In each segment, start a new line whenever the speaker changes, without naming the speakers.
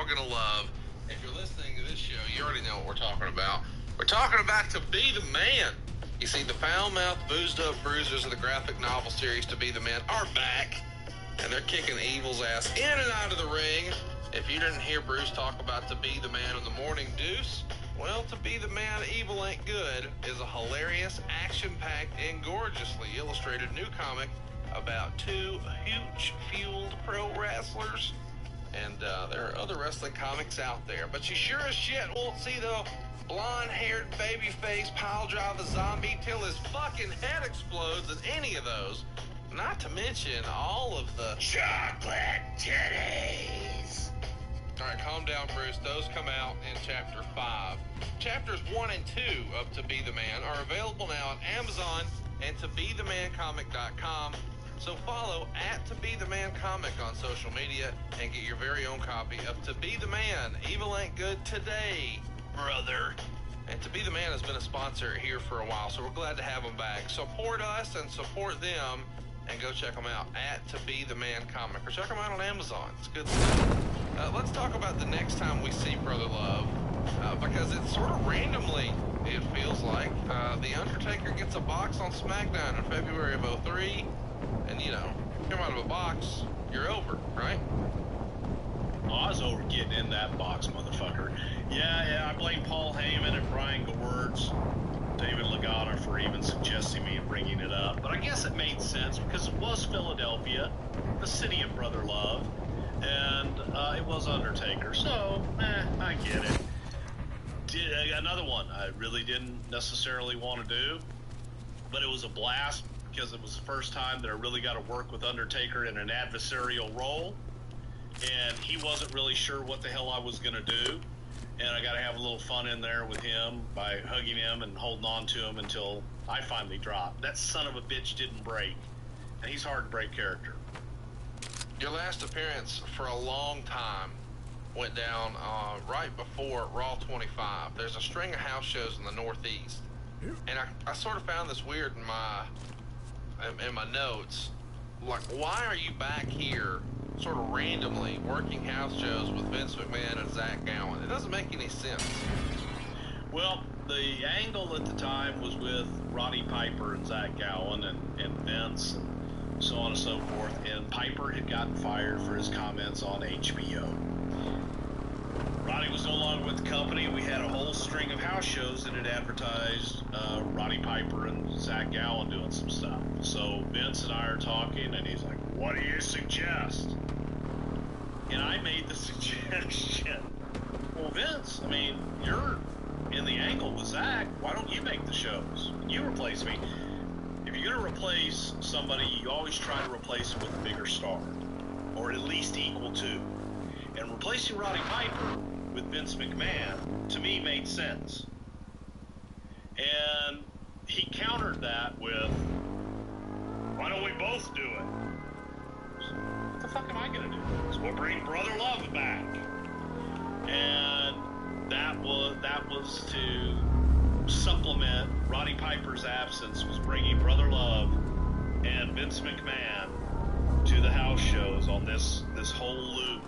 going to love. If you're listening to this show, you already know what we're talking about. We're talking about To Be the Man. You see, the foul-mouthed, boozed-up bruisers of the graphic novel series To Be the Man are back, and they're kicking Evil's ass in and out of the ring. If you didn't hear Bruce talk about To Be the Man in the Morning Deuce, well, To Be the Man, Evil Ain't Good is a hilarious, action-packed, and gorgeously illustrated new comic about two huge-fueled pro wrestlers. And there are other wrestling comics out there, but you sure as shit won't see the blonde-haired babyface pile-drive a zombie till his fucking head explodes in any of those. Not to mention all of the chocolate titties. All right, calm down, Bruce. Those come out in Chapter 5. Chapters 1 and 2 of To Be the Man are available now on Amazon and ToBeTheManComic.com. So follow at To Be the Man Comic on social media and get your very own copy of To Be the Man, Evil Ain't Good today, brother. And To Be the Man has been a sponsor here for a while, so we're glad to have them back. Support us and support them, and go check them out at To Be the Man Comic, or check them out on Amazon. It's good stuff. Let's talk about the next time we see Brother Love, because it's sort of randomly, it feels like. The Undertaker gets a box on SmackDown in February of 2003. And, you know, come out of a box, you're over, right?
Oh, I was over getting in that box, motherfucker. Yeah, I blame Paul Heyman and Brian Gewirtz, David Lagana for even suggesting me and bringing it up. But I guess it made sense because it was Philadelphia, the city of brother love, and it was Undertaker. So, I get it. Another one I really didn't necessarily want to do, but it was a blast. Because it was the first time that I really got to work with Undertaker in an adversarial role, and he wasn't really sure what the hell I was going to do, and I got to have a little fun in there with him by hugging him and holding on to him until I finally dropped. That son of a bitch didn't break, and he's hard to break character.
Your last appearance for a long time went down right before Raw 25. There's a string of house shows in the Northeast, and I sort of found this weird in my notes. Like, why are you back here sort of randomly working house shows with Vince McMahon and Zach Gowen? It doesn't make any sense.
Well, the angle at the time was with Roddy Piper and Zach Gowen and Vince and so on and so forth, and Piper had gotten fired for his comments on HBO. Roddy was no longer with the company. We had a whole string of house shows that had advertised Roddy Piper and Zach Gowen doing some stuff. So Vince and I are talking, and he's like, "What do you suggest?" And I made the suggestion, "Well, Vince, I mean, you're in the angle with Zach. Why don't you make the shows? You replace me. If you're going to replace somebody, you always try to replace them with a bigger star, or at least equal to. And replacing Roddy Piper with Vince McMahon, to me, made sense." And he countered that with, "Why don't we both do it?" What the fuck am I going to do? So we'll bring Brother Love back. And that was to supplement Roddy Piper's absence, was bringing Brother Love and Vince McMahon to the house shows on this whole loop.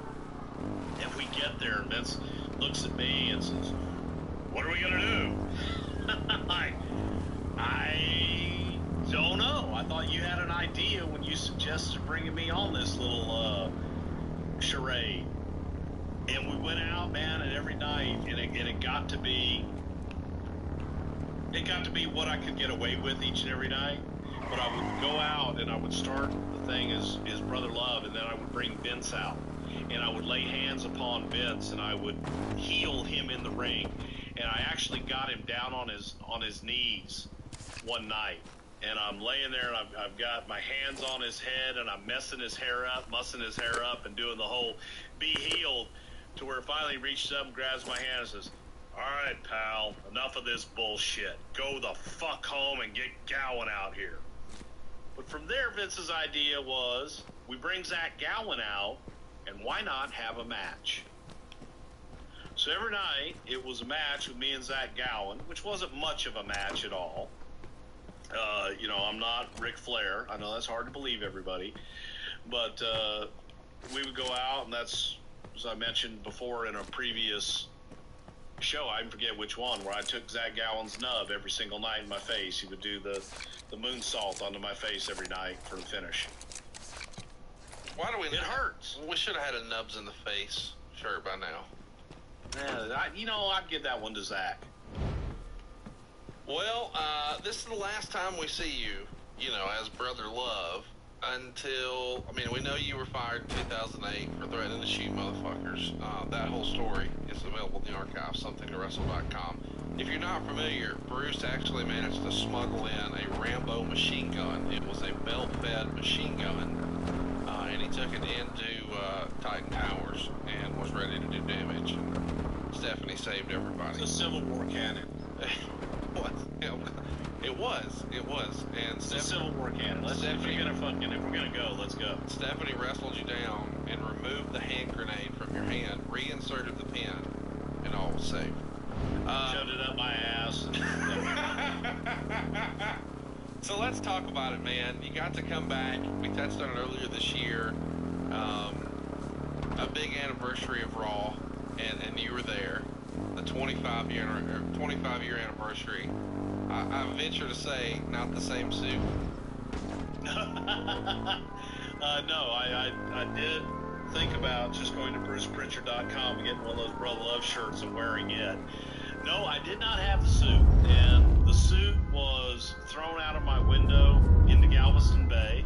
If we get there, Vince looks at me and says, "What are we going to do?" I don't know. I thought you had an idea when you suggested bringing me on this little charade. And we went out, man, and every night, and it got to be what I could get away with each and every night. But I would go out and I would start the thing as Brother Love, and then I would bring Vince out. And I would lay hands upon Vince, and I would heal him in the ring. And I actually got him down on his knees one night. And I'm laying there, and I've got my hands on his head, and I'm mussing his hair up, and doing the whole be healed, to where it finally reaches up and grabs my hand and says, "All right, pal, enough of this bullshit. Go the fuck home and get Gowen out here." But from there, Vince's idea was, we bring Zach Gowen out, and why not have a match? So every night, it was a match with me and Zach Gowen, which wasn't much of a match at all. I'm not Ric Flair. I know that's hard to believe, everybody. But we would go out, and that's as I mentioned before in a previous show, I forget which one, where I took Zach Gowen's nub every single night in my face. He would do the moonsault onto my face every night for the finish.
Why do we?
It hurts.
We should have had a nubs in the face shirt by now.
Yeah, I'd give that one to Zach.
Well, this is the last time we see you, as Brother Love, until, we know you were fired in 2008 for threatening to shoot motherfuckers. That whole story is available in the archive, somethingtowrestle.com. If you're not familiar, Bruce actually managed to smuggle in a Rambo machine gun. It was a belt-fed machine gun, and he took it into Titan Towers and was ready to do damage. Stephanie saved everybody.
It's a Civil War cannon.
It was. And
it's a Civil War cannon. If we're gonna go, let's go.
Stephanie wrestled you down and removed the hand grenade from your hand, reinserted the pin, and all was safe.
Shoved it up my ass.
So let's talk about it, man. You got to come back. We touched on it earlier this year. A big anniversary of Raw, and you were there. The 25-year anniversary. I venture to say, not the same suit.
No, I did think about just going to BrucePritchard.com and getting one of those Brother Love shirts and wearing it. No, I did not have the suit, and the suit was thrown out of my window into Galveston Bay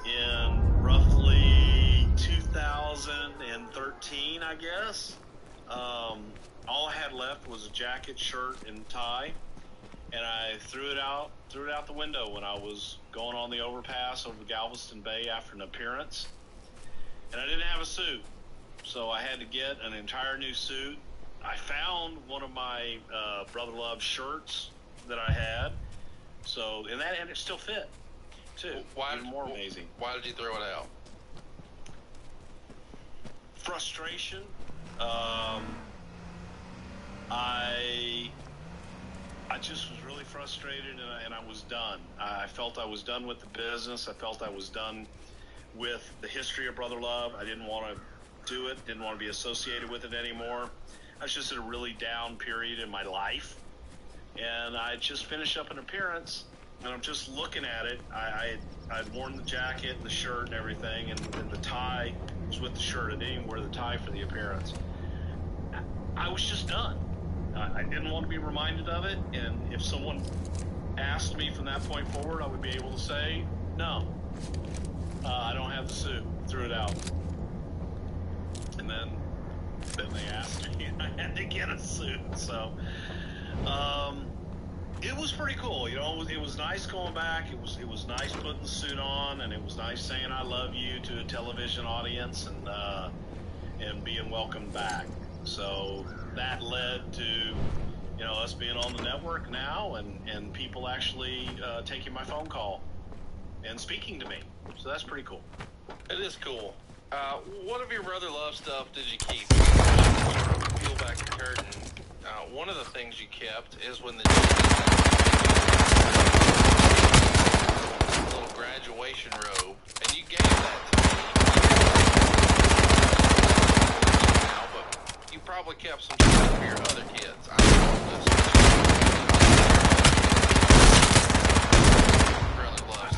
in roughly 2013, I guess. All I had left was a jacket, shirt, and tie, and I threw it out the window when I was going on the overpass over Galveston Bay after an appearance, and I didn't have a suit, so I had to get an entire new suit. I found one of my Brother Love shirts that I had, and it still fit too. Even more amazing.
Why did you throw it out?
Frustration. I just was really frustrated, and I was done. I felt I was done with the business. I felt I was done with the history of Brother Love. I didn't want to do it, didn't want to be associated with it anymore. I was just in a really down period in my life, and I just finished up an appearance, and I'm just looking at it. I'd worn the jacket and the shirt and everything, and the tie was with the shirt. I didn't even wear the tie for the appearance. I was just done. I didn't want to be reminded of it, and if someone asked me from that point forward, I would be able to say, no, I don't have the suit. Threw it out. And then they asked me, and I had to get a suit. So it was pretty cool. It was nice going back. It was nice putting the suit on, and it was nice saying I love you to a television audience, and being welcomed back. So that led to us being on the network now, and people actually taking my phone call and speaking to me. So that's pretty cool.
It is cool. What of your Brother Love stuff did you keep? Peel back the curtain. One of the things you kept is when the little graduation robe, and you gave that to me. Now, but you probably kept some stuff for your other kids. I don't know this. Brother Love.
I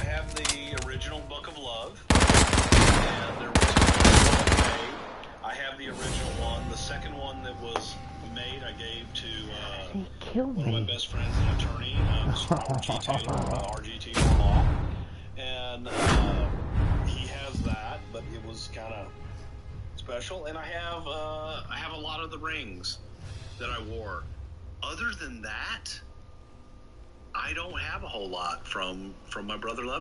have the original Book of Love, and the original one I have the original one. The second one that was made, I gave to one of my best friends, an attorney, Mr. R.G. Taylor, R.G. Taylor Law, and he has that, but it was kind of special. And I have a lot of the rings that I wore. Other than that, I don't have a whole lot from my Brother Love.